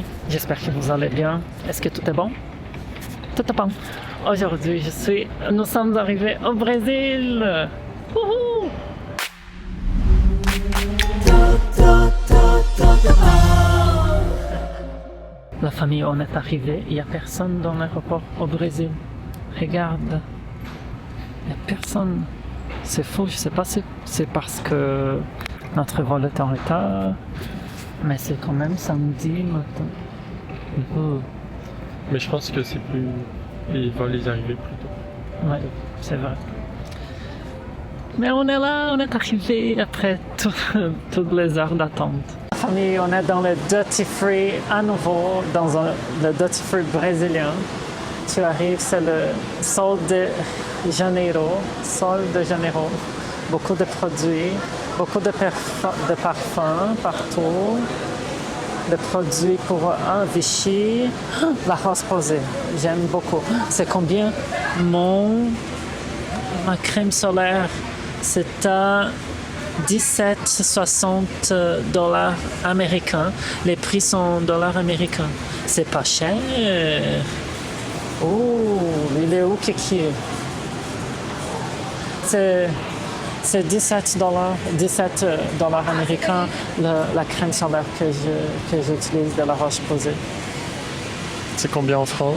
famille, j'espère que vous allez bien. Est-ce que tout est bon? Tout est bon. Aujourd'hui, nous sommes arrivés au Brésil. Wouhou! La famille, on est arrivé, il n'y a personne dans l'aéroport au Brésil. Regarde, il n'y a personne. C'est fou, je sais pas si c'est parce que notre vol est en retard, mais c'est quand même samedi matin. Mais je pense que c'est plus... Ils vont les arriver plus tôt. Ouais, c'est vrai. Mais on est là, on est arrivé après toutes les heures d'attente. Famille, on est dans le Duty Free à nouveau, dans le Duty Free brésilien. Tu arrives, c'est le Sol de Janeiro. Beaucoup de produits, beaucoup de parfums partout. Des produits pour Vichy. La rose posée, j'aime beaucoup. C'est combien? Ma crème solaire, c'est à $17,60 américains. Les prix sont dollars américains. C'est pas cher. Oh, il est où Kiki? C'est $17 américains la crème solaire que j'utilise de la roche posée. C'est combien en francs?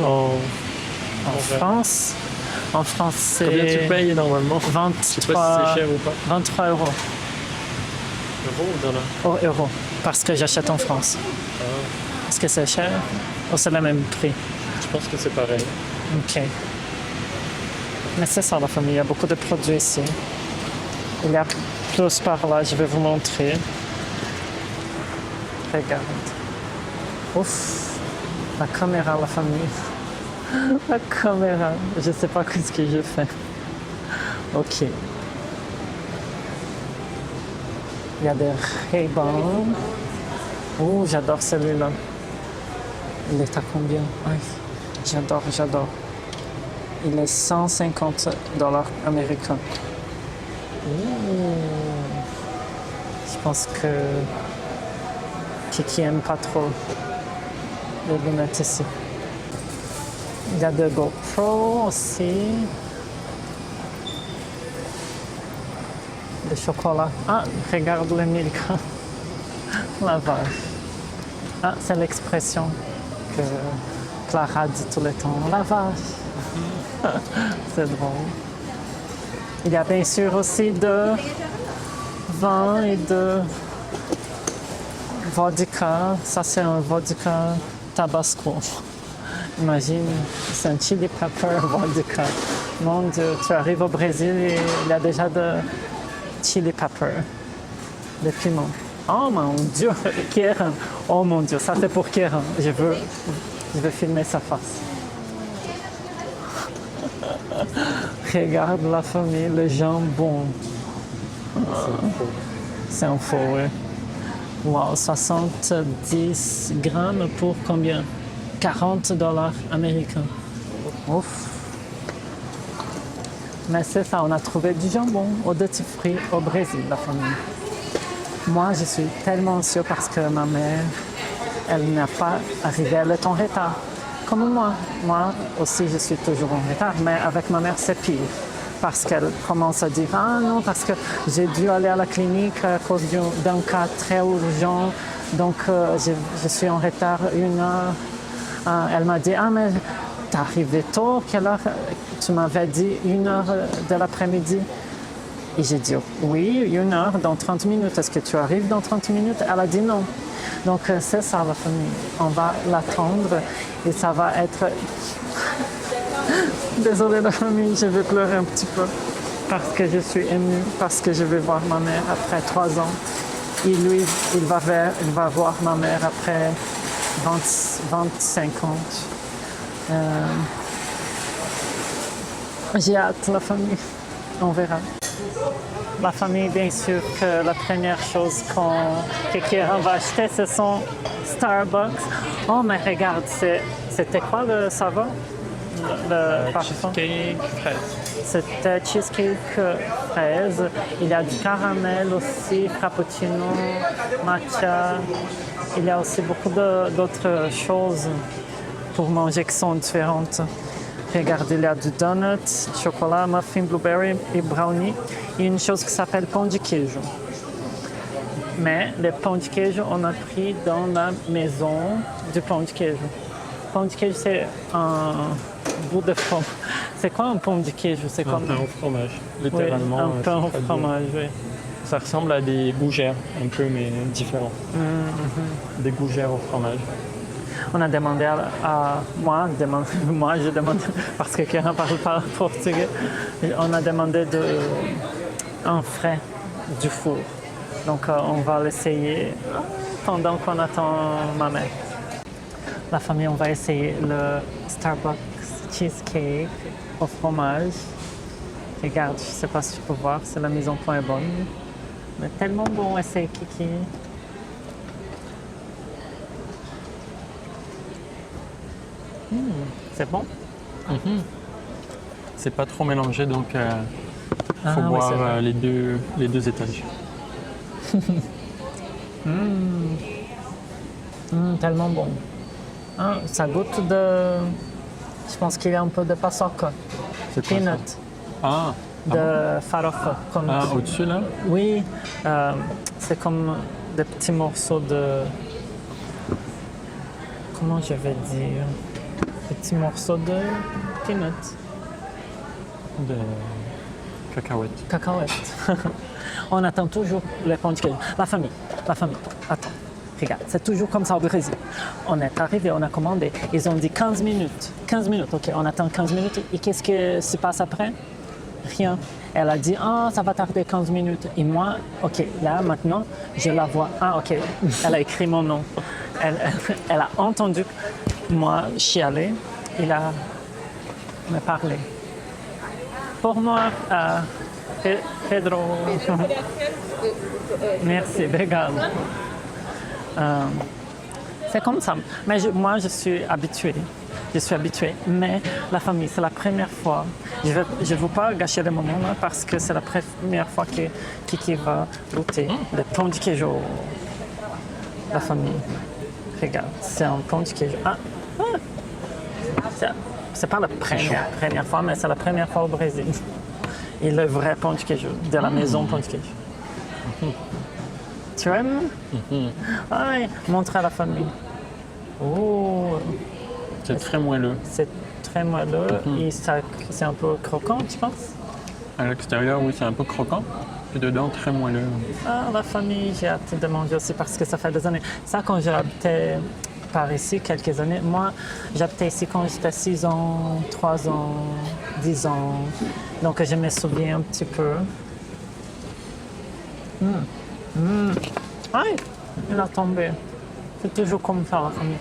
En France, c'est... Combien tu payes normalement? 23, je sais pas si c'est cher ou pas. 23 euros. Euros ou dollars? Oh, euros, parce que j'achète en France. Est-ce que c'est cher ou c'est le même prix? Je pense que c'est pareil. OK. Mais c'est ça la famille, il y a beaucoup de produits ici. Il y a plus par là, je vais vous montrer. Regarde. Ouf, la caméra, la famille. La caméra, je sais pas ce que je fais. OK. Il y a des Ray-Ban. Oh, j'adore celui-là. Il est à combien? Ay, j'adore. Il est $150 américains. Je pense que Kiki aime pas trop les lunettes ici. Il y a de GoPro aussi. Le chocolat. Ah, regarde le Milka. Lavage. Ah, c'est l'expression que Clara dit tout le temps. Lavage. C'est drôle. Il y a bien sûr aussi de vin et de vodka. Ça, c'est un vodka tabasco. Imagine, c'est un chili pepper vodka. Mon Dieu, tu arrives au Brésil et il y a déjà de chili pepper, de piment. Oh mon Dieu, Kieran. Oh mon Dieu, ça c'est pour Kieran. Je veux filmer sa face. Regarde la famille, le jambon. C'est un faux, oui. Wow, 70 grammes pour combien? $40 américains. Ouf. Mais c'est ça, on a trouvé du jambon au Duty Free au Brésil, la famille. Moi, je suis tellement sûre parce que ma mère, elle n'a pas arrivé, elle est en retard. Comme moi. Moi aussi, je suis toujours en retard, mais avec ma mère, c'est pire. Parce qu'elle commence à dire « Ah non, parce que j'ai dû aller à la clinique à cause d'un cas très urgent, donc je suis en retard 1 heure. » Elle m'a dit « Ah, mais t'es arrivé tôt, quelle heure? Tu m'avais dit 1 heure de l'après-midi. » Et j'ai dit « Oui, 1 heure, dans 30 minutes. Est-ce que tu arrives dans 30 minutes? » Elle a dit non. Donc c'est ça la famille. On va l'attendre et ça va être... Désolée la famille, je vais pleurer un petit peu parce que je suis émue, parce que je vais voir ma mère après 3 ans. Et lui, il va voir ma mère après 25 ans. J'ai hâte la famille. On verra. La famille, bien sûr, que la première chose que Kieran va acheter, ce sont Starbucks. Oh, mais regarde, c'était quoi le savon? le parfum? Cheesecake, fraise. C'était cheesecake fraise. Il y a du caramel aussi, frappuccino, matcha. Il y a aussi beaucoup d'autres choses pour manger qui sont différentes. Regardez, il y a du donut, chocolat, muffin, blueberry et brownie. Il y a une chose qui s'appelle pão de queijo. Mais le pão de queijo, on a pris dans la maison du pão de queijo. Pão de queijo, c'est un bout de fromage. C'est quoi un pão de queijo? C'est Un comme pain au fromage, littéralement. un pain au c'est pas fromage, oui. Ça ressemble à des gougères, un peu, mais différents. Des gougères au fromage. On a demandé à moi j'ai demandé, parce que quelqu'un ne parle pas portugais, on a demandé un frais du four. Donc on va l'essayer pendant qu'on attend ma mère. La famille, on va essayer le Starbucks cheesecake au fromage. Regarde, je ne sais pas si tu peux voir, si la mise en point est bonne. Mais tellement bon, essaye Kiki. C'est bon? C'est pas trop mélangé, donc il faut oui, boire c'est vrai. les deux étages. Tellement bon. Ah, ça goûte de... Je pense qu'il y a un peu de paçoca, C'est quoi ça? peanut, Ah, de farofa. Comme... au-dessus là? Oui, c'est comme des petits morceaux de... Comment je vais dire? Petits morceaux de peanut, De cacahuètes. cacahuètes. On attend toujours les pão de queijo. La famille, attends. Regarde, c'est toujours comme ça au Brésil. On est arrivé, on a commandé. Ils ont dit 15 minutes. 15 minutes, ok, on attend 15 minutes. Et qu'est-ce qui se passe après? Rien. Elle a dit, ça va tarder 15 minutes. Et moi, ok, là, maintenant, je la vois. Ah, ok, elle a écrit mon nom. Elle a entendu moi chialer. Il a me parlé. Pour moi, Pedro. Merci, obrigado. C'est comme ça. Mais moi, je suis habituée. Mais la famille, c'est la première fois. Je ne veux pas gâcher le moment là, parce que c'est la première fois que Kiki va goûter le pão de queijo. La famille. Regarde, c'est un pão de queijo. C'est pas la première fois, mais c'est la première fois au Brésil. Et le vrai pão de queijo, de la maison pão de queijo. Tu aimes? Oui, montre à la famille. Oh, C'est très moelleux. c'est très moelleux et c'est un peu croquant, tu penses? À l'extérieur, oui, c'est un peu croquant. Et dedans, très moelleux. Ah, la famille, j'ai hâte de manger aussi parce que ça fait des années. Ça, quand j'habitais par ici, quelques années, moi, j'habitais ici quand j'étais 6 ans, 3 ans, 10 ans. Donc, je me souviens un petit peu. Ah, il a tombé. C'est toujours comme ça, la famille.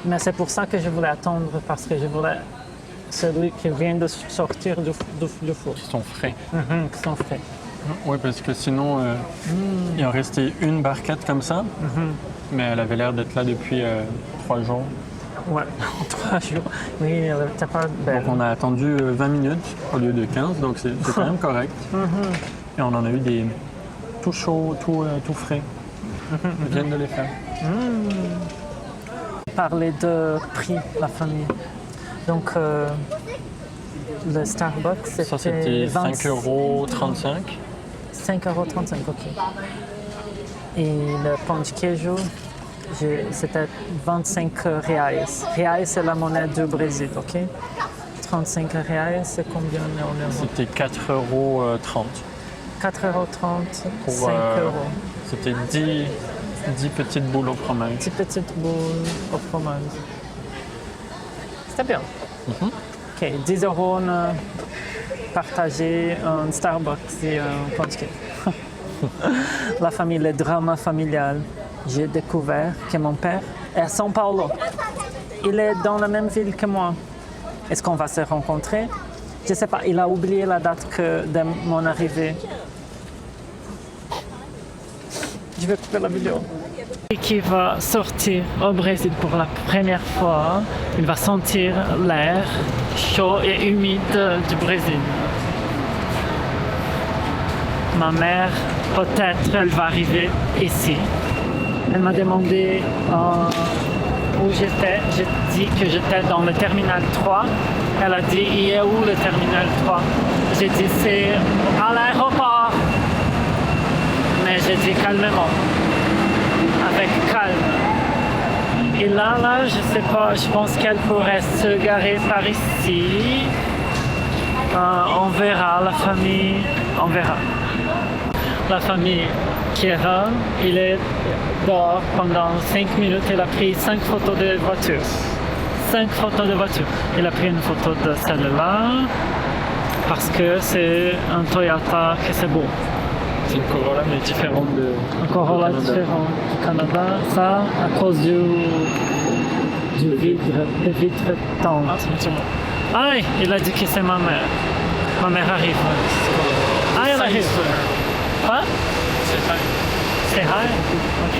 Mais c'est pour ça que je voulais attendre, parce que je voulais celui qui vient de sortir du four, Ils sont frais. qui sont frais. Oui, parce que sinon, il en restait une barquette comme ça, mais elle avait l'air d'être là depuis 3 jours. Ouais, 3 jours. Oui, elle n'était pas belle. Donc on a attendu 20 minutes au lieu de 15, donc c'est quand même correct. Et on en a eu des tout chauds, tout frais. Ils viennent de les faire. Parler de prix, la famille. Donc, le Starbucks, Ça, c'était 5,35 €. 5,35 €, ok. Et le pão de queijo, c'était 25 reais. Reais, c'est la monnaie du Brésil, ok? 35 reais, c'est combien en euros? C'était 4,30 €. 4,30 €, Pour, 5 €. C'était 10 petites boules au fromage. Petite petite boule au fromage. C'était bien. Ok, 10 € on a partagé un Starbucks et un pão de queijo. La famille, le drama familial. J'ai découvert que mon père est à São Paulo. Il est dans la même ville que moi. Est-ce qu'on va se rencontrer? Je ne sais pas, il a oublié la date de mon arrivée. Je je vais couper la vidéo. Et qui va sortir au Brésil pour la première fois, il va sentir l'air chaud et humide du Brésil. Ma mère, peut-être, elle va arriver ici. Elle m'a demandé où j'étais. J'ai dit que j'étais dans le terminal 3. Elle a dit, il est où le terminal 3? J'ai dit, c'est à l'aéroport. Mais j'ai dit calmement, avec calme. Et là, je sais pas, je pense qu'elle pourrait se garer par ici. On verra, la famille, on verra. La famille Kira, il est dehors pendant 5 minutes. Il a pris 5 photos de voiture. 5 photos de voiture. Il a pris une photo de celle-là parce que c'est un Toyota que c'est beau. C'est une Corolla mais différente de. Un Corolla différent du Canada. Ça, à cause du vitre tente. Ah, il a dit que c'est ma mère. Ma mère arrive. Ah, elle arrive. Quoi? C'est hi? Ok.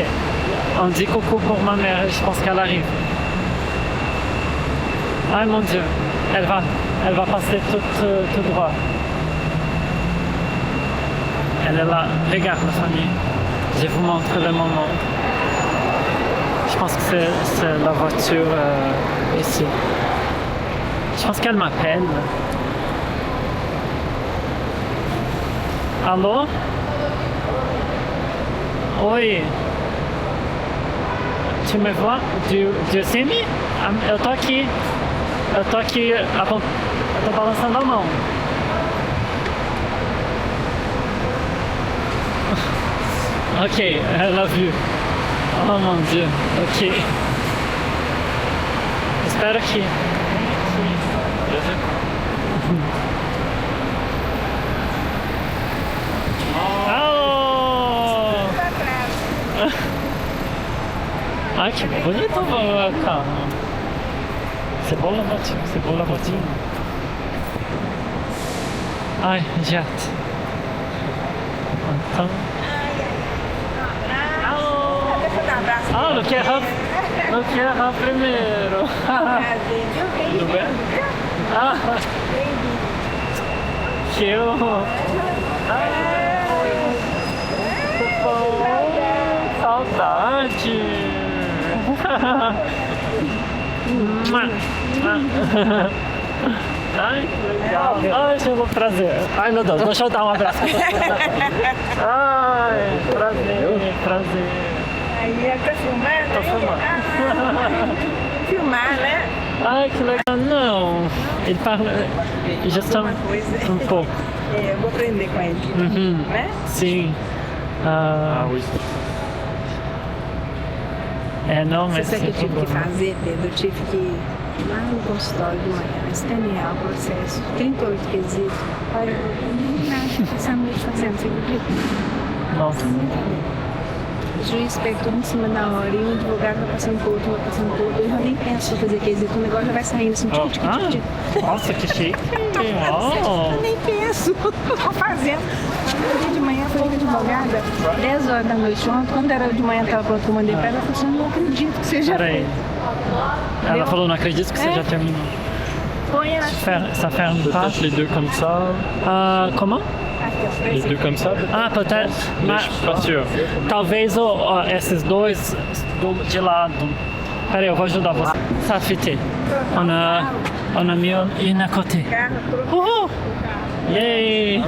On dit coucou pour ma mère, je pense qu'elle arrive. Ah mon Dieu, elle va passer tout droit. Elle est là. Regarde la famille. Je vous montre le moment. Je pense que c'est la voiture ici. Je pense qu'elle m'appelle. Allô? Oui. Tu me vois? Tu sais me? Eu tô aqui. Eu tô balançando a mão. Ok, elle a vu. Oh mon Dieu, ok. Espero que... Ai, que bonito o carro. C'est beau la voiture. Ai, j'ai hâte. Então... Ah, não quer errar primeiro. Tudo bem? Ah, que eu... Saudade. Ai, que legal. Ai, chegou prazer. Ai, meu Deus, deixa eu dar um abraço. Ai, prazer. Aí é pra filmar, Tô filmando. Filmar, né? Ai, que legal. Não, ele parla justamente um pouco. É, eu vou aprender com ele, né? Sim. Oui. Não, Você mas... sabe o que eu tive que fazer, Pedro? Eu tive que ir lá no consultório de manhã, escanear o processo, 38 quesitos. Olha, eu não essa noite fazendo, você acredita? Nossa. O juiz pega tudo em cima da hora e um advogado vai passando por outro, Eu já nem penso em fazer quesito, o negócio já vai saindo assim, Nossa, que chique. Eu nem penso, tô fazendo. No dia de manhã eu falei com a advogada, 10 horas da noite ontem, quando era de manhã estava pronto, eu mandei pra ela, ela falou assim, não acredito que você já Peraí. Ela falou, não acredito que você já terminou. põe ela Ça ferme pas. Peut-être les deux comme ça. Comment? aqui, ó. Les deux comme ça. Ah, peut-être. Mais je suis pas sûr. Talvez esses dois de lado. Peraí, eu vou ajudar você. Ça fitait. On a mis une à côté. Carro, trocou. Yay!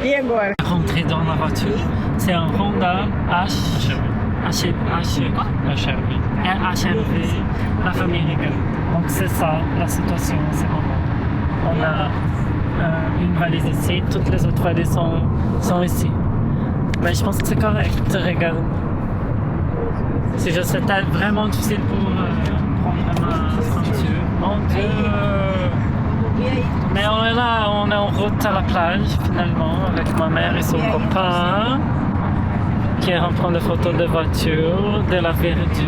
E agora? Rentrer dans la voiture, c'est un Honda HRV, la famille Regal. Donc c'est ça la situation en ce moment. On a une valise ici, toutes les autres valises sont ici. Mais je pense que c'est correct, regarde. C'est juste c'était vraiment difficile pour prendre ma ceinture. Mon Dieu! Mais on est là, on est en route à la plage finalement avec ma mère et son copain qui est en train de photos de voiture, de la verdure.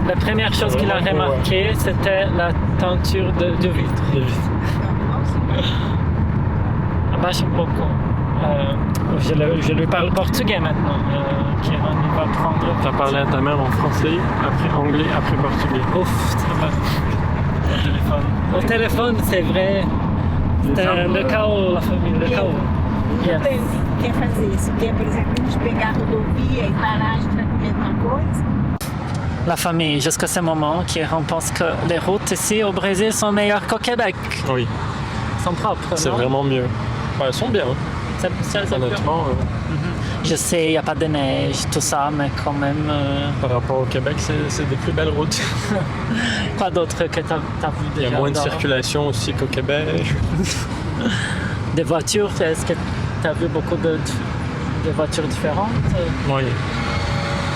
La première chose qu'il a remarqué, c'était la teinture du vitre. baixa un pouco. Je lui parle portugais maintenant. Kieran, il va prendre. T'as parlé à ta mère en français, après anglais, après portugais. Ouf, ça va. Au téléphone. Au téléphone, c'est vrai. C'était le chaos, la famille, le chaos. Yes. Quer fazer isso? Quer, por exemplo, a gente pegar a rodovia e parar, a gente vai comer alguma coisa? La famille, jusqu'à ce moment, Kieran pense que les routes ici au Brésil sont meilleures qu'au Québec. Oui, Sont propres, c'est non? vraiment mieux. Elles sont bien, hein. C'est Honnêtement. Je sais, il n'y a pas de neige, tout ça, mais quand même... Par rapport au Québec, c'est des plus belles routes. Quoi d'autre que tu as vu Il y déjà? a moins de dans- circulation aussi qu'au Québec. Des voitures, est-ce que tu as vu beaucoup de voitures différentes? Oui.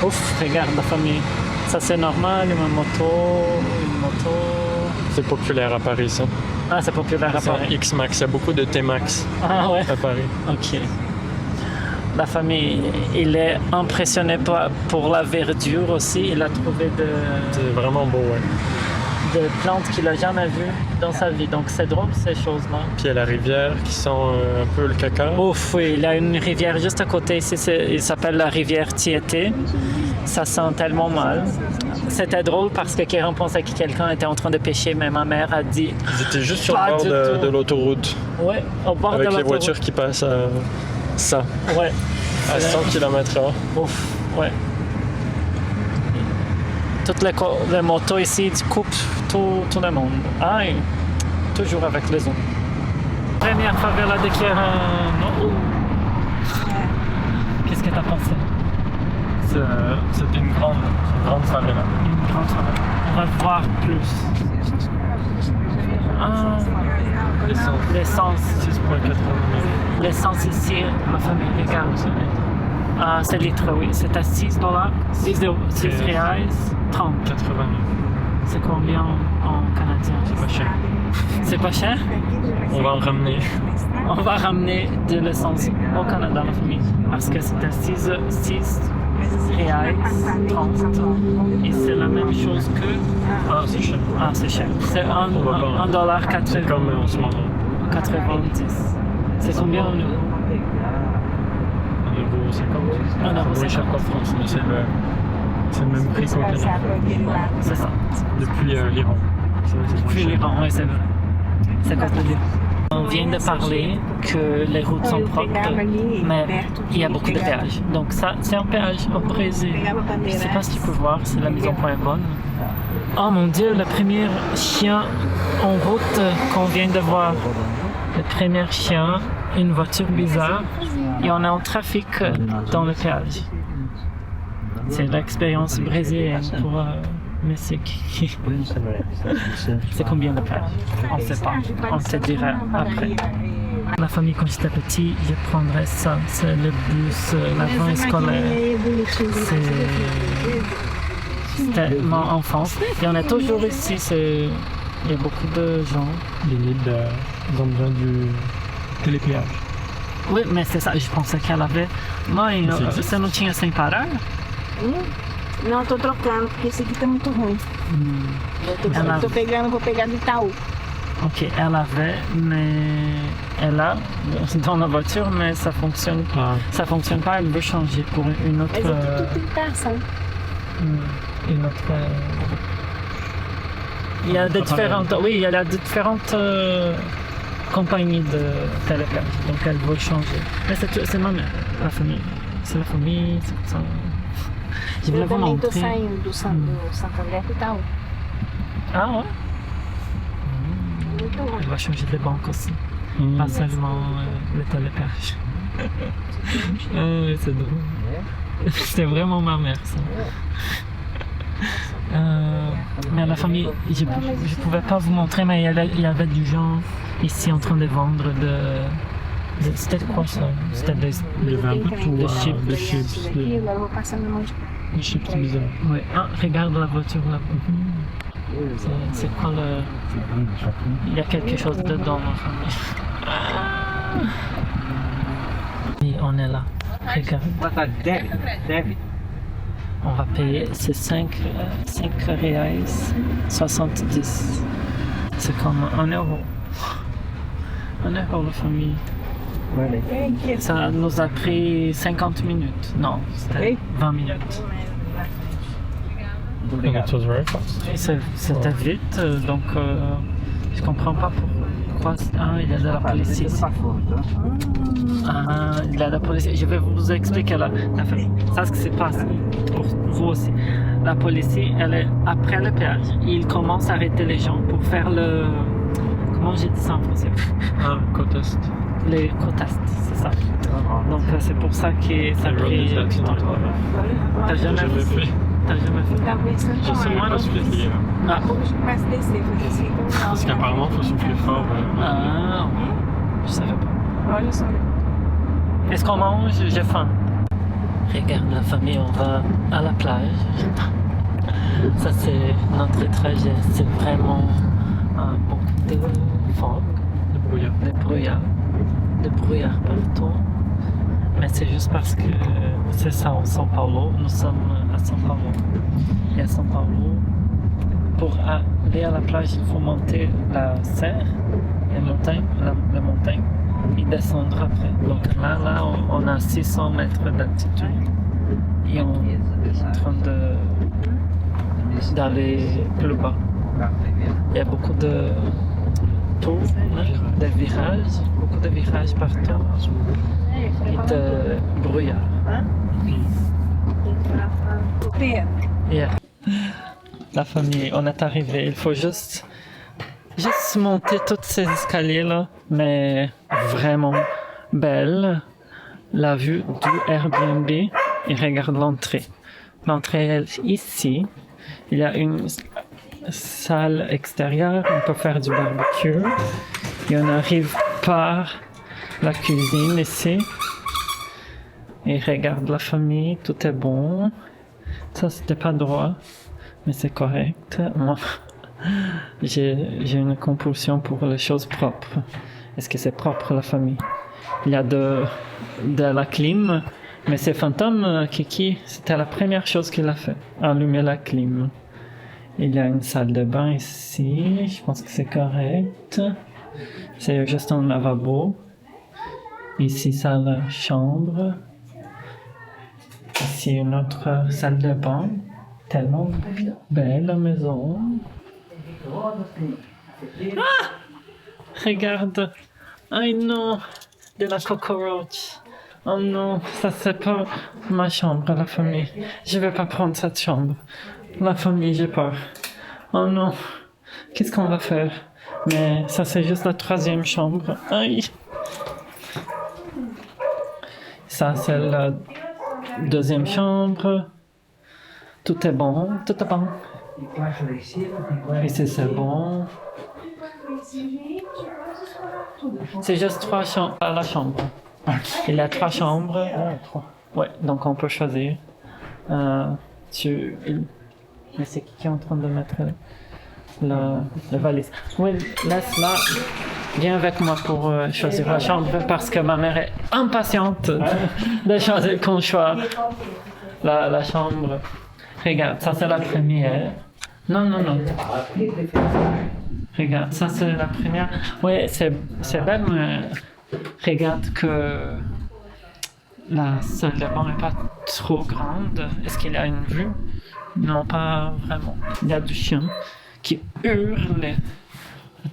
Ouf, regarde la famille. Ça c'est normal, une moto... C'est populaire à Paris, ça. Ah, c'est populaire à C'est Paris. X-Max, il y a beaucoup de T-Max Ah ouais, à Paris. ok. La famille, il est impressionné pour la verdure aussi. Il a trouvé C'est vraiment beau, ouais. de plantes qu'il n'a jamais vues dans sa vie. Donc c'est drôle ces choses-là. Puis il y a la rivière qui sent un peu le caca. Ouf, oui, il y a une rivière juste à côté ici, il s'appelle la rivière Tieté. Ça sent tellement mal. C'était drôle parce que Kieran pensait que quelqu'un était en train de pêcher, mais ma mère a dit Ils étaient juste sur Pas le bord du de tout. l'autoroute, ouais, au bord avec de les l'autoroute. voitures qui passent à ça, Ouais, à 100 km/h. ouf, ouais. Toutes les motos ici coupent tout le monde. Ah, et toujours avec les ondes. Première favela de Kieran. Oh. Qu'est-ce que t'as pensé? C'était une grande favela. Une grande favela. On va voir plus. Ah, l'essence. 6,80. L'essence ici, ma famille, regarde. Ah, c'est litre, oui. C'est à 6 dollars. 6 reais, 30. 80. C'est combien en canadien? C'est pas cher. C'est pas cher? On va en ramener. On va ramener de l'essence au Canada, la famille. Parce que c'est à 6 reais, 30. Et c'est la même chose que... Ah, c'est cher. Ah, c'est cher. C'est On va pas. 1 dollar 80. C'est comme en ce moment. 90. C'est combien en euros? 1,50 €. 1,50 €. C'est moins cher qu'en France, mais c'est le même prix qu'au Canada. C'est ça. Depuis l'Iran. C'est moins Puis cher. l'Iran, oui, c'est vrai. C'est quoi te dire? On vient de parler que les routes sont propres, mais il y a beaucoup de péages. Donc ça, c'est un péage au Brésil. Je ne sais pas si tu peux voir, si la mise en point est bonne. Oh mon Dieu, le premier chien en route qu'on vient de voir. Le premier chien, une voiture bizarre, et on est en trafic dans le péage. C'est l'expérience brésilienne pour Messique. C'est combien de péage? On ne sait pas. On te dira après. La famille, quand j'étais petit, je prendrais ça. C'est le bus, l'avion scolaire. C'était mon enfance. Et on est toujours ici. Il y a beaucoup de gens. Ils ont besoin du télépéage. Oui, mais c'est ça. Je pensais qu'elle avait. Mãe, você não tinha sem parar? Não, tô trocando, porque esse aqui tá muito ruim. Ela- Tô pegando, vou pegar do Itaú. Ok, elle avait, mais elle a dans la voiture, mais ça fonctionne Ah, Ça fonctionne pas, elle veut changer pour une autre. Mas aqui tudo tem taça. Une autre. Il y a des différentes. Oui, il y a des différentes compagnies de téléphones, donc elle veut changer. Mais c'est ma mère, la famille. C'est la famille, c'est ça. Je voulais Eu vous também tô montrer. saindo do Santander pro Itaú. Ah ouais, Muito ruim. elle va changer de banque aussi, pas seulement le télépage. C'est drôle. C'est vraiment ma mère, ça. Mais la famille, je ne pouvais pas vous montrer, mais il y avait du gens ici en train de vendre c'était quoi ça? C'était il y avait un peu de tout. Des chips. Aqui, agora eu vou passar na mão de Des chips bizarres. Ouais. Ah, regarde la voiture là. C'est quoi le... Il y a quelque chose dedans, ma famille. Et on est là. Regarde. On va payer, c'est 5 reais 70. C'est comme 1 euro. 1 euro la famille. Ça nous a pris 50 minutes. Non, c'était 20 minutes. It was very fast. Et c'était vite, donc je comprends pas pourquoi. Ah, il y a de la police ici. Ah, il y a de la police. Je vais vous expliquer ça, ce qui se passe pour vous aussi. La police, elle est après le péage. Ils commencent à arrêter les gens pour faire le... Comment j'ai dit ça en français? Contest. Les contestes, c'est ça. Donc c'est pour ça que ça a pris du temps. T'as jamais fait? T'as jamais fait? Je sais moi, souffler. Ah. Começa a descer, fazer assim. Parce qu'apparemment, il faut souffler fort. Ah, je savais pas. Olha só. Est-ce qu'on mange? J'ai faim. Regarde la famille, on va à la plage. Ça c'est notre trajet, c'est vraiment beaucoup de fog, de brouillard partout. Mais c'est juste parce que c'est ça, en São Paulo, nous sommes à São Paulo. Et à São Paulo, pour aller à la plage, il faut monter la serre, la montagne, et descendre après. Donc là, on a 600 mètres d'altitude et on est en train d'aller plus bas. Il y a beaucoup de tours, de virages, beaucoup de virages partout et de brouillard. Yeah. La famille, on est arrivé. Il faut juste monter tous ces escaliers là, mais vraiment belle. La vue du Airbnb et regarde l'entrée. L'entrée est ici. Il y a une salle extérieure, on peut faire du barbecue. Et on arrive par la cuisine ici. Et regarde la famille, tout est bon. Ça c'était pas droit, mais c'est correct. Moi, j'ai une compulsion pour les choses propres. Est-ce que c'est propre la famille? Il y a de la clim, mais c'est fantôme, Kiki, c'était la première chose qu'il a fait, allumer la clim. Il y a une salle de bain ici, je pense que c'est correct. C'est juste un lavabo. Ici, ça la chambre. Ici, une autre salle de bain. Tellement belle la maison. Ah! Regarde. Ay non, de la cockroach. Oh non, ça c'est pas ma chambre, la famille. Je vais pas prendre cette chambre. La famille, j'ai peur. Oh non, qu'est-ce qu'on va faire? Mais ça c'est juste la 3e chambre. Aïe. Ça c'est la 2e chambre. Tout est bon, tout est bon. Ici c'est bon. C'est juste 3 chambres à la chambre. Il y a 3 chambres. Ouais, donc on peut choisir. Mais c'est qui est en train de mettre la valise? Oui, laisse-la. Viens avec moi pour choisir la chambre parce que ma mère est impatiente de choisir qu'on choisit la chambre. Regarde, ça c'est la première. Non. Regarde, ça c'est la première. Oui, c'est belle, mais regarde que la salle de bain n'est pas trop grande. Est-ce qu'il y a une vue? Non, pas vraiment. Il y a du chien qui hurle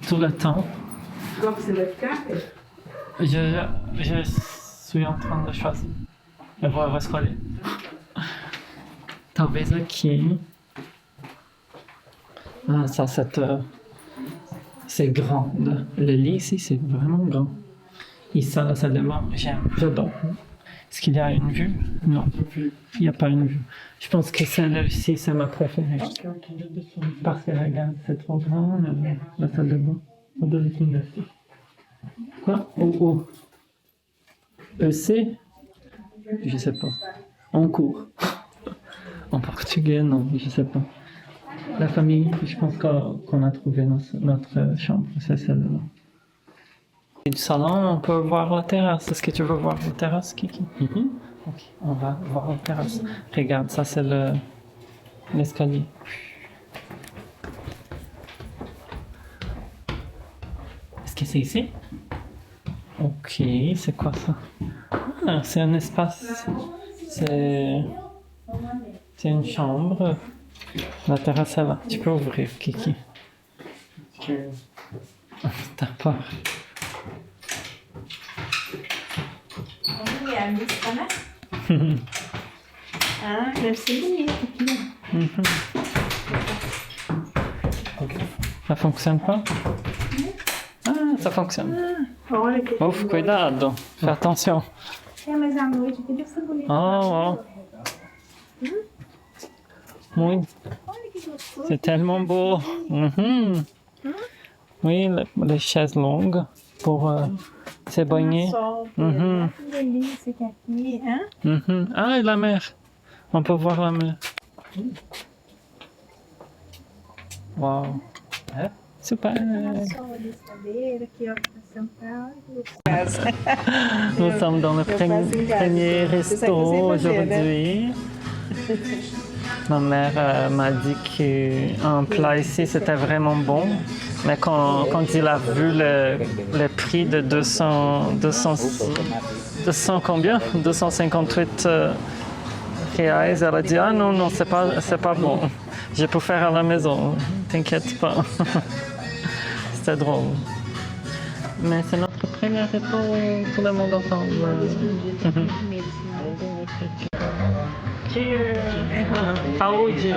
tout le temps. Je suis en train de choisir. Eu vou escolher. Talvez aqui. Ah, ça, c'est grand. Le lit ici, c'est vraiment grand. Et ça, la salle de bain, j'adore. Est-ce qu'il y a une vue? Non, il n'y a pas une vue. Je pense que celle-ci, c'est ma préférée. Parce que regarde, c'est trop grand, la salle de bain. Quoi? Oh. EC? Je sais pas. En cours. En portugais, non, je sais pas. La famille, je pense qu'on a trouvé notre chambre, c'est celle-là. Et du salon, on peut voir la terrasse. Est-ce que tu veux voir la terrasse, Kiki? Ok, on va voir la terrasse. Regarde, ça c'est l'escalier. Est-ce que c'est ici? Ok, c'est quoi ça? Ah, c'est un espace. C'est une chambre. La terrasse est là. Tu peux ouvrir, Kiki. T'as peur. Ah, deve ser bonito aqui. Ça fonctionne pas? Ah, ça fonctionne. Olha que. Ouf, cuidado. Fais attention. É, mas à noite aqui deve ser bonito. Oh, oh. Oui, Olha que gostoso. c'est tellement beau. Mhm. Oui, les chaises longues pour se baigner. Sol, Mhm. que delícia que é aqui, hein? Mhm. Ah, et la mer. On peut voir la mer. Wow. Super. Sol ali, cadeira, aqui ó, pra sentar. Olha que gostoso. Nous sommes dans le premier resto aujourd'hui. Ma mère m'a dit qu'un plat ici c'était vraiment bon, mais quand il a vu le prix de 200 combien? 258 reais, elle a dit ah non, c'est pas bon. Je peux faire à la maison, t'inquiète pas. C'était drôle. Mais c'est notre premier resto tout le monde ensemble. Cheers! Saúde!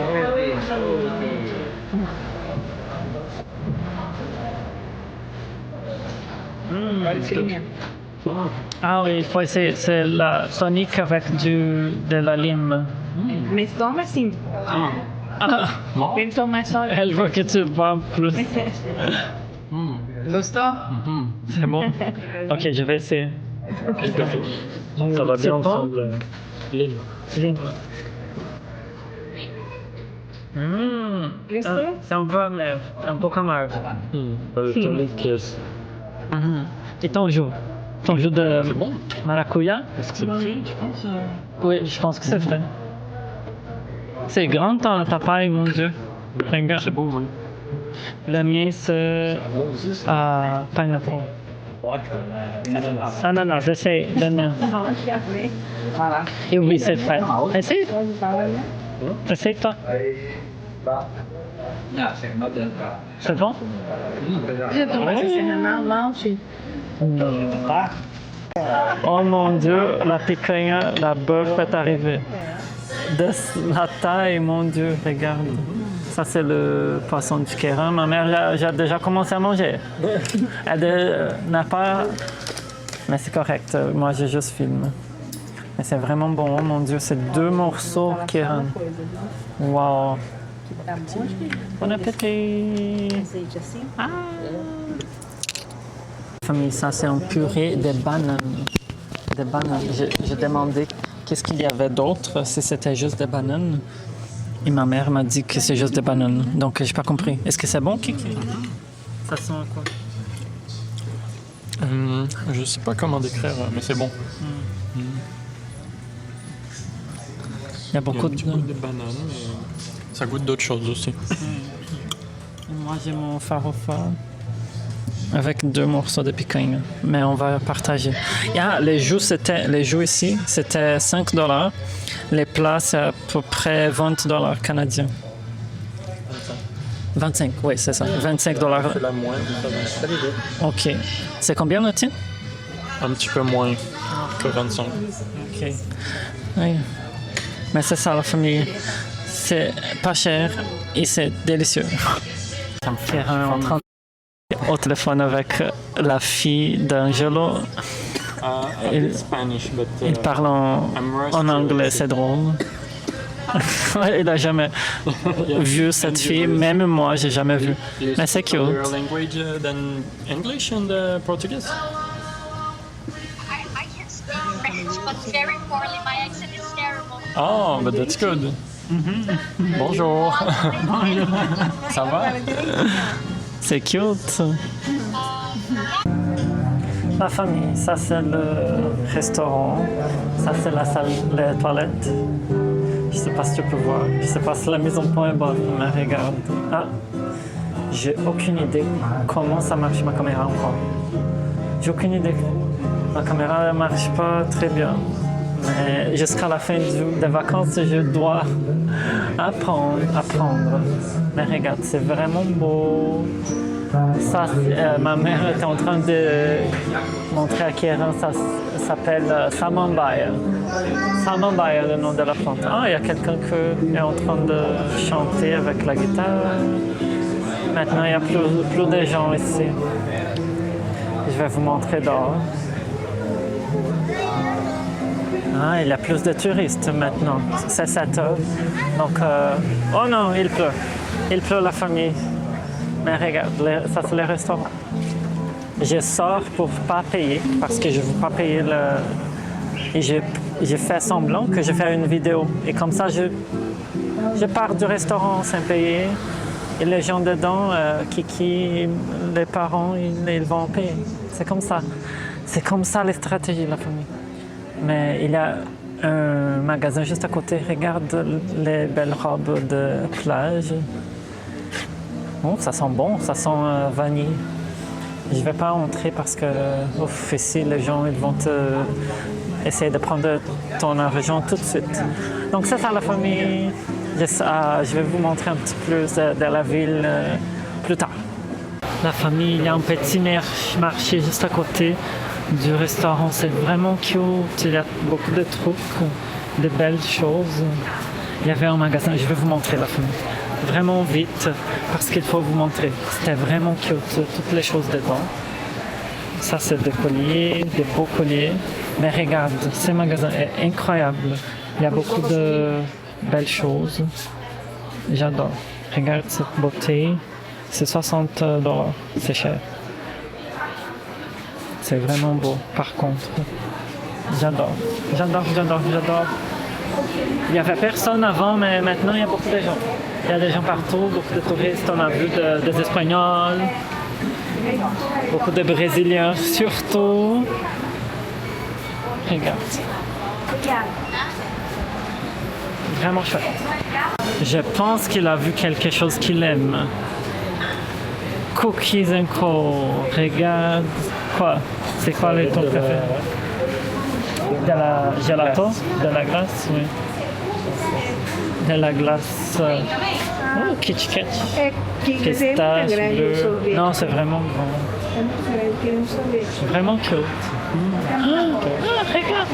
Ah oui, c'est la tonique avec de la lime. Mas toma assim. Ele toma só. Elle veut que tu bois plus. Gostou? C'est bon? Ok, je vais essayer. Ça va bien ensemble. Lime. Gostou? C'est un peu amer, un peu amer. Et ton jus? Ton jus de maracuja? Est-ce que c'est frit, tu penses? Oui, je pense que c'est fait. C'est grand ta paille, mon Dieu. Regarde. C'est beau, oui. Le mien, c'est pineapple. Ananas, essaye, donne-moi. Voilà. Et oui, c'est fait. Essaye. Essaye, toi. C'est bon? Já tomou essa cena não, filho? Oh mon Dieu, la picanha, la bœuf est arrivée. De la taille, mon Dieu, regarde. Ça, c'est le poisson du Kérin. Ma mère j'ai déjà commencé à manger. Elle n'a pas... Mais c'est correct, moi j'ai juste filmé. Mais c'est vraiment bon, oh mon Dieu, c'est 2 morceaux Kérin. Wow. Bon appétit! Azeite assim? Famille, ça c'est un purée de bananes. Des bananes. J'ai demandé qu'est-ce qu'il y avait d'autre, si c'était juste des bananes. Et ma mère m'a dit que c'est juste des bananes. Donc j'ai pas compris. Est-ce que c'est bon, Kiki? Ça sent quoi? Je sais pas comment décrire, mais c'est bon. Il y a beaucoup Il y a un petit goût de banane, mais ça goûte d'autres choses aussi. Moi j'ai mon farofa avec 2 morceaux de picanha. Mais on va partager. Les joues ici, c'était $5. Les plats, c'est à peu près $20 canadiens. 25, oui, c'est ça. $25. C'est la moindre. Ok. C'est combien le tien? Un petit peu moins que 25. Ok. Oui. Mais c'est ça la famille. C'est pas cher et c'est délicieux. Ça me fait en train au téléphone avec la fille d'Angelo. I Spanish, but Il parle en anglais, c'est drôle. Il n'a jamais vu cette fille, même moi, j'ai jamais vu. Mais c'est cute. Other language than English and Portuguese? I can speak French, but very poorly. My accent is terrible. Oh, but that's good. Bonjour. Ça va? C'est cute. La famille, ça c'est le restaurant, ça c'est la salle, les toilettes. Je sais pas si tu peux voir, je sais pas si la mise en point est bonne, mais regarde. Ah, j'ai aucune idée comment ça marche ma caméra encore. J'ai aucune idée. Ma caméra ne marche pas très bien. Mais jusqu'à la fin des vacances, je dois apprendre. Mais regarde, c'est vraiment beau. Ça, ma mère était en train de montrer à Kieran, ça s'appelle Samambaya. Samambaya, le nom de la plante. Ah, il y a quelqu'un qui est en train de chanter avec la guitare. Maintenant, il y a plus de gens ici. Je vais vous montrer dehors. Ah, il y a plus de touristes maintenant. C'est 7 heures. Donc, oh non, il pleut. Il pleut la famille. Mais regarde, ça c'est le restaurant. Je sors pour ne pas payer parce que je ne veux pas payer le... Et j'ai fait semblant que je fais une vidéo. Et comme ça, je pars du restaurant sans payer. Et les gens dedans, Kiki, les parents, ils vont payer. C'est comme ça. C'est comme ça les stratégies de la famille. Mais il y a un magasin juste à côté. Regarde les belles robes de plage. Oh, ça sent bon, ça sent vanille. Je ne vais pas entrer parce que ici, les gens ils vont essayer de prendre ton argent tout de suite. Donc c'est ça la famille. Je vais vous montrer un petit peu plus de la ville plus tard. La famille, il y a un petit marché juste à côté du restaurant. C'est vraiment cute. Il y a beaucoup de trucs, de belles choses. Il y avait un magasin, je vais vous montrer la famille. Vraiment vite, parce qu'il faut vous montrer. C'était vraiment cute, toutes les choses dedans. Ça, c'est des colliers, des beaux colliers. Mais regarde, ce magasin est incroyable. Il y a beaucoup de belles choses. J'adore. Regarde cette beauté. C'est $60. C'est cher. C'est vraiment beau, par contre. J'adore. Il n'y avait personne avant, mais maintenant il y a beaucoup de gens. Il y a des gens partout, beaucoup de touristes. On a vu des Espagnols, beaucoup de Brésiliens surtout. Regarde. Vraiment chouette. Je pense qu'il a vu quelque chose qu'il aime. Cookies & Co. Regarde. Quoi? C'est quoi les ton préféré? De la gelato? De la glace, oui. De la glace. Oh, Kit Kat. Pistache, bleu. Non, c'est vraiment bon. Vraiment cute. Regarde!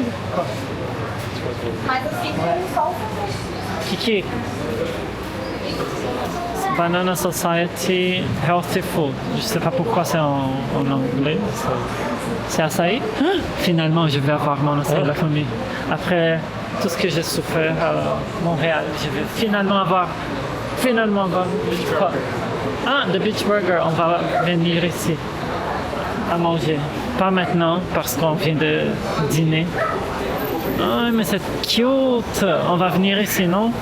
Kiki. Banana Society Healthy Food. Je sais pas pourquoi c'est en anglais. C'est açaï. Finalement, je vais avoir mon açaï de la famille. Après tout ce que j'ai souffert à Montréal, je vais finalement avoir quoi? The Beach Burger. On va venir ici à manger. Pas maintenant parce qu'on vient de dîner. Ah, mais c'est cute. On va venir ici, non?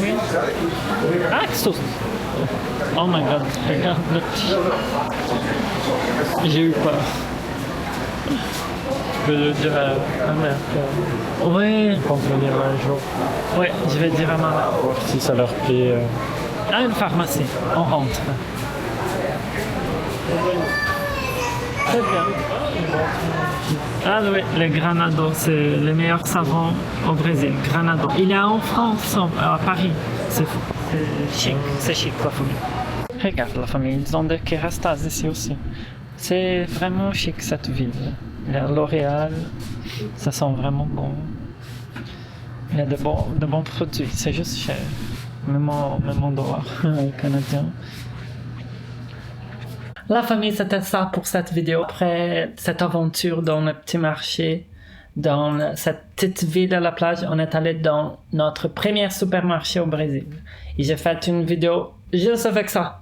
Oui. Ah, que sauce. Oh my god, regarde le petit. J'ai eu peur. Je vais le dire à ma mère. Oui. Je pense venir un jour. Oui, je vais dire à ma mère. Voir si ça leur plaît. À une pharmacie, on rentre. Très bien. Ah oui, le Granado, c'est le meilleur savon au Brésil. Granado. Il y a en France, à Paris. C'est chic, la famille. Regarde la famille, ils ont des Kerastas ici aussi. C'est vraiment chic cette ville. Il y a L'Oréal, ça sent vraiment bon. Il y a de bons produits, c'est juste cher. Même en dollars canadiens. La famille, c'était ça pour cette vidéo. Après cette aventure dans le petit marché, dans cette petite ville à la plage, on est allé dans notre premier supermarché au Brésil. Et j'ai fait une vidéo juste avec ça.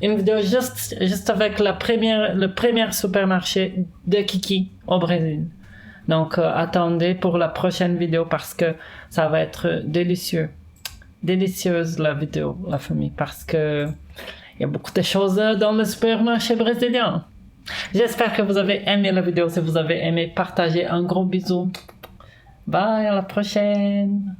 Une vidéo juste avec le premier supermarché de Kiki au Brésil. Donc attendez pour la prochaine vidéo parce que ça va être délicieux. Délicieuse la vidéo, la famille, parce que il y a beaucoup de choses dans le supermarché brésilien. J'espère que vous avez aimé la vidéo. Si vous avez aimé, partagez. Un gros bisou. Bye, à la prochaine.